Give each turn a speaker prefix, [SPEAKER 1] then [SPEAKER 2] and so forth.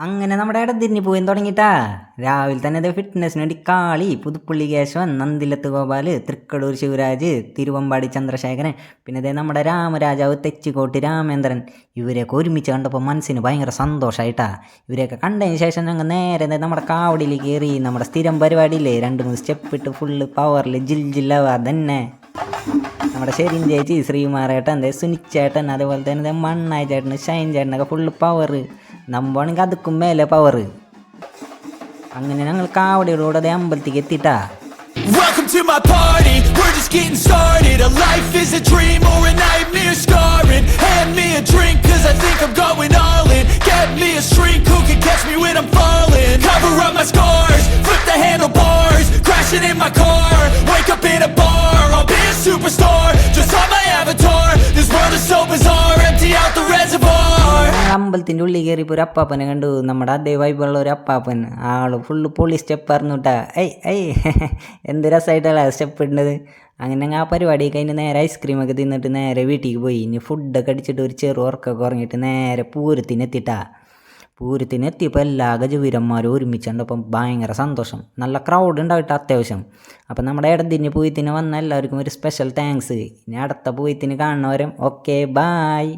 [SPEAKER 1] അങ്ങനെ നമ്മുടെ ഇടതിരിഞ്ഞ് പോയി തുടങ്ങിട്ടാ. രാവിലെ തന്നെ ഇത് ഫിറ്റ്നസ്സിന് വേണ്ടി കാളി, പുതുപ്പള്ളി കേശവൻ, നന്ദിലത്ത് ഗോപാൽ, തൃക്കടൂർ ശിവരാജ്, തിരുവമ്പാടി ചന്ദ്രശേഖരൻ, പിന്നെ ഇതേ നമ്മുടെ രാമരാജാവ് തെച്ചിക്കോട്ട് രാമേന്ദ്രൻ, ഇവരെയൊക്കെ ഒരുമിച്ച് കണ്ടപ്പോൾ മനസ്സിന് ഭയങ്കര സന്തോഷമായിട്ടാ. ഇവരെയൊക്കെ കണ്ടതിന് ശേഷം ഞങ്ങൾ നേരെ നമ്മുടെ കാവടിയിൽ കയറി നമ്മുടെ സ്ഥിരം പരിപാടിയില്ലേ, 2-3 സ്റ്റെപ്പ് ഇട്ട് ഫുള്ള് പവറിൽ ജില്ലാവാ തന്നെ. നമ്മുടെ ശരീൻ ചേച്ചി, ശ്രീമാറേട്ടൻ, സുനിച്ചേട്ടൻ, അതുപോലെ തന്നെ മണ്ണായ ചേട്ടൻ, ഷൈൻ ചേട്ടനൊക്കെ ഫുള്ള് പവർ. നമ്മാണെങ്കിൽ അതുക്കും മേലെ പവർ. അങ്ങനെ ഞങ്ങൾ കാവടികളോട് അതേ അമ്പലത്തേക്ക് എത്തിയിട്ടാ.
[SPEAKER 2] Welcome to my party, we're just getting started. A life is a dream or a nightmare scarring. Hand me a drink cause I think I'm going all in. Get me a shrink who can catch me when I'm falling. Cover up my scars, flip the handlebars. Crashing in my car, wake up in a bar. I'll be a superstar, just on my avatar. This world is so bizarre, empty out the reservoir.
[SPEAKER 1] അമ്പലത്തിൻ്റെ ഉള്ളിൽ കയറിയപ്പോൾ ഒരു അപ്പാപ്പനെ കണ്ടു. നമ്മുടെ അതേ വൈബുള്ള ഒരു അപ്പാപ്പൻ. ആള് full പൊളി സ്റ്റെപ്പ് അറിഞ്ഞൂട്ടാ. എന്ത് രസമായിട്ടല്ല സ്റ്റെപ്പ് ഇടുന്നത്. അങ്ങനെ ആ പരിപാടി കഴിഞ്ഞ് നേരെ ഐസ്ക്രീമൊക്കെ തിന്നിട്ട് നേരെ വീട്ടിലേക്ക് പോയി. ഇനി ഫുഡൊക്കെ അടിച്ചിട്ട് ഒരു ചെറു ഉറക്കൊക്കെ ഉറങ്ങിയിട്ട് നേരെ പൂരത്തിനെത്തിയിട്ടാ. പൂരത്തിനെത്തിയപ്പോൾ എല്ലാ ഗജവീരന്മാരും ഒരുമിച്ചുണ്ടപ്പം ഭയങ്കര സന്തോഷം. നല്ല ക്രൗഡ് ഉണ്ടായിട്ട് അത്യാവശ്യം. അപ്പം നമ്മുടെ ഇടതിന് പൂയത്തിന് വന്ന എല്ലാവർക്കും ഒരു സ്പെഷ്യൽ താങ്ക്സ്. ഇനി അടുത്ത പൂയത്തിന് കാണുന്നവരും ഓക്കെ ബായ്.